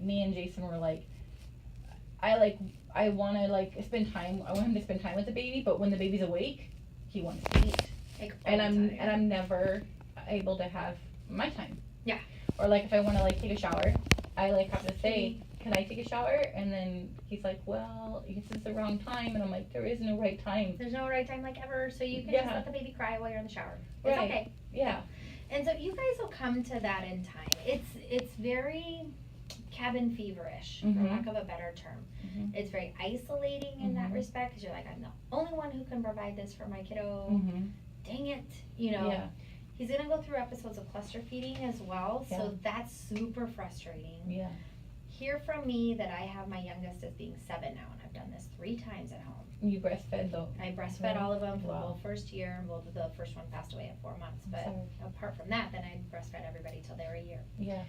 me and Jason were like, I want to like spend time. I want him to spend time with the baby, but when the baby's awake, he wants to eat. Like, And I'm never able to have my time. Yeah. Or like if I want to like take a shower, I like have to say, can I take a shower? And then he's like, well, this is the wrong time. And I'm like, there is no right time. There's no right time like ever, so you can just let the baby cry while you're in the shower. It's okay. Yeah. And so you guys will come to that in time. It's very cabin feverish, for lack of a better term. It's very isolating in that respect, because you're like, I'm the only one who can provide this for my kiddo. Dang it, you know. Yeah. He's gonna go through episodes of cluster feeding as well, so that's super frustrating. Yeah. Hear from me that I have my youngest as being 7 now, and I've done this 3 times at home. You breastfed though? I breastfed all of them for the whole first year. Well, the first one passed away at 4 months, but apart from that, then I breastfed everybody till they were a year. Yeah.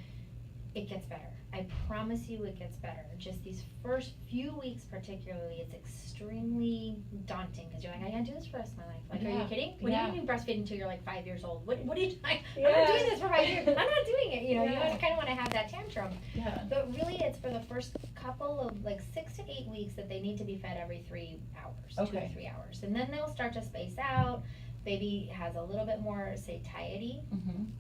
It gets better. I promise you it gets better. Just these first few weeks particularly, it's extremely daunting, because you're like, I can't do this for the rest of my life. Like, are you kidding? What do you mean breastfeed until you're like 5 years old? What are you doing? I'm not doing this for 5 years. I'm not doing it. You know, you kind of want to have that tantrum. Yeah. But really, it's for the first couple of like 6 to 8 weeks that they need to be fed every 3 hours, 2 to 3 hours. And then they'll start to space out. Baby has a little bit more satiety,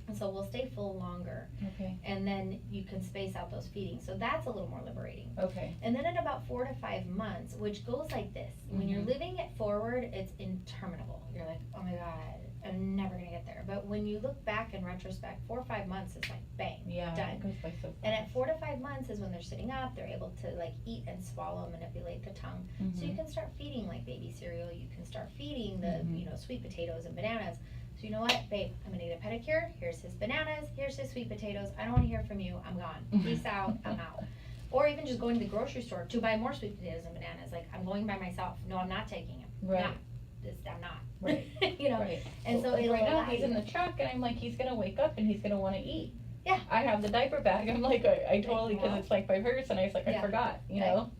and so we'll stay full longer. Okay. And then you can space out those feedings. So that's a little more liberating. Okay. And then at about 4 to 5 months, which goes like this, when you're living it forward, it's interminable. You're like, oh my God, I'm never gonna get there. But when you look back in retrospect, 4 or 5 months is like bang, done. It goes by so fast. And at 4 to 5 months is when they're sitting up, they're able to like eat and swallow, manipulate the tongue. So you can start feeding like baby cereal. You can start feeding the sweet potatoes and bananas. So you know what, babe, I'm gonna get a pedicure. Here's his bananas. Here's his sweet potatoes. I don't want to hear from you. I'm gone. Peace out. I'm out. Or even just going to the grocery store to buy more sweet potatoes and bananas. Like, I'm going by myself. No, I'm not taking him. Right. I'm not. Right. You know. Right. And so right now he's in the truck, and I'm like, he's gonna wake up and he's gonna want to eat. Yeah. I have the diaper bag. I'm like, I totally, because it's like my purse, and I was like, I forgot, you know.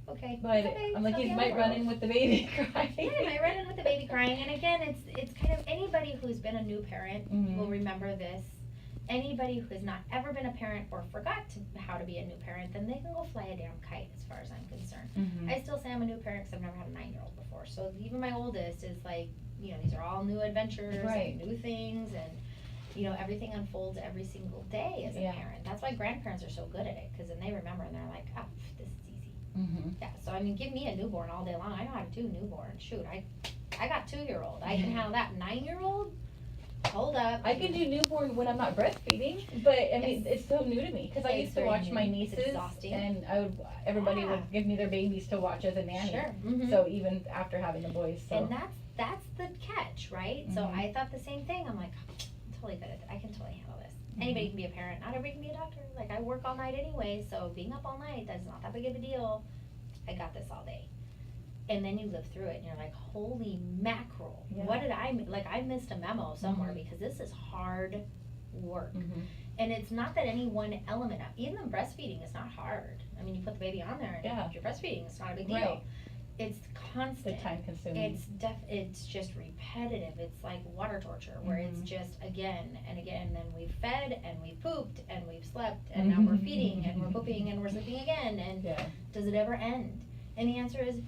Okay. But okay, I'm like, he might run in with the baby crying. Yeah, he might run in with the baby crying. And again, it's kind of anybody who's been a new parent will remember this. Anybody who has not ever been a parent or forgot how to be a new parent, then they can go fly a damn kite, as far as I'm concerned. I still say I'm a new parent because I've never had a 9-year-old before. So even my oldest is like, you know, these are all new adventures and new things, and you know, everything unfolds every single day as a parent. That's why grandparents are so good at it, because then they remember and they're like, oh, this is easy. Yeah, so I mean, give me a newborn all day long. I know how to do newborn. Shoot, I got 2-year-old. I can handle that. 9-year-old? Hold up. I can do newborn when I'm not breastfeeding, but I mean, it's so new to me, because I used to watch my nieces, and everybody would give me their babies to watch as a nanny. Sure. So even after having the boys. So. And that's the catch, right? So I thought the same thing. I'm like, I'm totally good at it. I can totally handle this. Anybody can be a parent. Not everybody can be a doctor. Like, I work all night anyway, so being up all night, that's not that big of a deal. I got this all day. And then you live through it, and you're like, holy mackerel. What did I missed a memo somewhere, because this is hard work. And it's not that any one element, even breastfeeding is not hard. I mean, you put the baby on there, and if you're breastfeeding, it's not a big deal. It's constant. The time consuming. It's just repetitive. It's like water torture, where it's just again and again. Then we've fed and we've pooped and we've slept, and now we're feeding and we're pooping and we're sleeping again. And does it ever end? And the answer is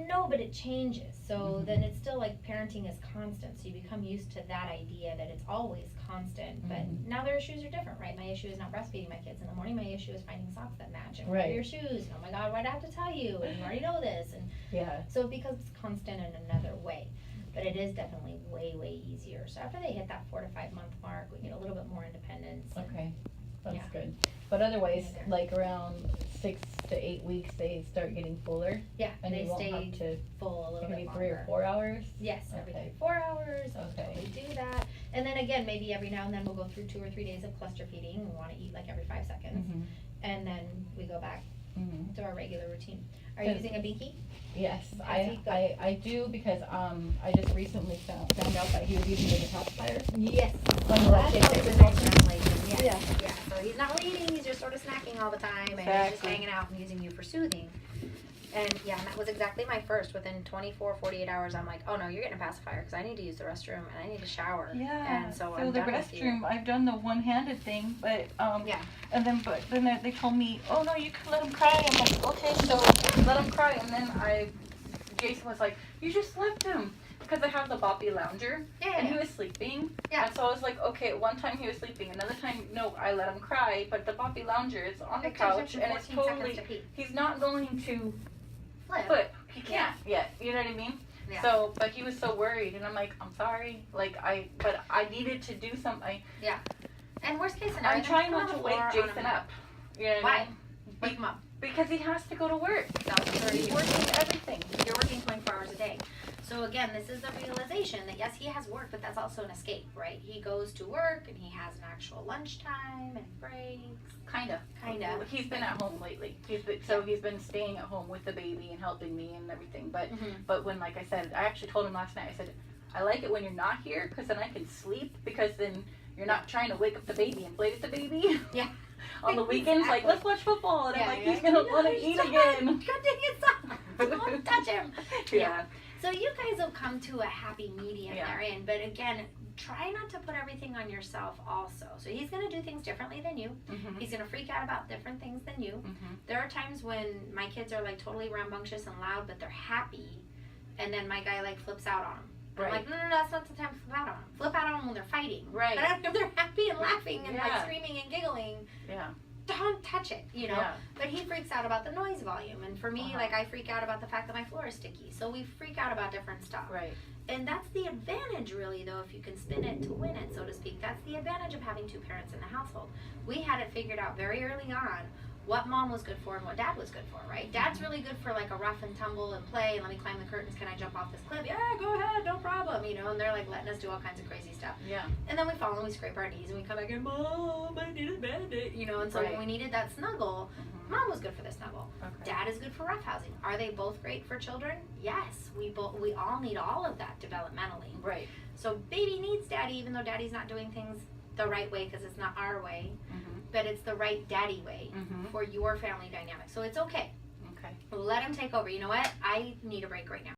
no, but it changes. So then it's still like parenting is constant. So you become used to that idea that it's always constant. But now their issues are different, right? My issue is not breastfeeding my kids in the morning. My issue is finding socks that match and wear your shoes. And oh my God, why'd I have to tell you? And you already know this. And so it becomes constant in another way. But it is definitely way, way easier. So after they hit that 4 to 5 month mark, we get a little bit more independence. Okay, that's good. But otherwise, like around 6 to 8 weeks, they start getting fuller. Yeah, and they stay full a little bit longer. 3 or 4 hours. Yes, every 3 or 4 hours. Okay, we do that, and then again, maybe every now and then we'll go through 2 or 3 days of cluster feeding. We want to eat like every 5 seconds, and then we go back to our regular routine. Are you using a binky? Yes, I do, because I just recently found out that he was using the detoxifier. Yes. Yeah. So he's not eating, he's just sort of snacking all the time, and he's just hanging out and using you for soothing. And yeah, and that was exactly my first. Within 24, 48 hours, I'm like, oh no, you're getting a pacifier because I need to use the restroom and I need to shower. Yeah. And so So I'm the done with you. restroom, I've done the one-handed thing, but Yeah. and then they told me, oh no, you can let him cry. I'm like, okay, so let him cry. And then Jason was like, you just left him. Because I have the boppy lounger, and he was sleeping, and so I was like, okay, one time he was sleeping, another time, no, I let him cry, but the boppy lounger is on the couch, and it's totally, he's not going to flip, he can't yet, you know what I mean? Yeah. So, but he was so worried, and I'm like, I'm sorry, but I needed to do something. Yeah. And worst case scenario, I'm trying not to wake Jason up, you know what I mean? Wake him up. Because he has to go to work. He's working everything. You're working 24 hours a day. So again, this is the realization that yes, he has work, but that's also an escape, right? He goes to work and he has an actual lunchtime and breaks. Kind of. He's been at home lately. He's been staying at home with the baby and helping me and everything. But when, like I said, I actually told him last night, I said, I like it when you're not here because then I can sleep because then you're not trying to wake up the baby and play with the baby. Yeah. On the weekends, like, let's watch football. And I'm like, he's going to want to eat again. God dang it, stop. Don't touch him. Yeah. So you guys will come to a happy medium therein. But again, try not to put everything on yourself also. So he's going to do things differently than you. He's going to freak out about different things than you. There are times when my kids are like totally rambunctious and loud, but they're happy. And then my guy like flips out on them. I'm like, no, that's not the time to flip out on them. Flip out on them when they're fighting. Right. But if they're happy and laughing and like screaming and giggling, don't touch it, you know. Yeah. But he freaks out about the noise volume. And for me, like I freak out about the fact that my floor is sticky. So we freak out about different stuff. Right. And that's the advantage really though, if you can spin it to win it, so to speak. That's the advantage of having two parents in the household. We had it figured out very early on what mom was good for and what dad was good for, right? Dad's really good for like a rough and tumble and play, and let me climb the curtains, can I jump off this cliff? Yeah, go ahead, no problem, you know, and they're like letting us do all kinds of crazy stuff. Yeah. And then we fall and we scrape our knees and we come back and, Mom, I need a band-aid, you know, and so when we needed that snuggle, mom was good for the snuggle. Okay. Dad is good for roughhousing. Are they both great for children? Yes, we all need all of that developmentally. Right. So baby needs daddy, even though daddy's not doing things the right way because it's not our way, but it's the right daddy way for your family dynamic. So it's okay. Okay. Let him take over. You know what? I need a break right now.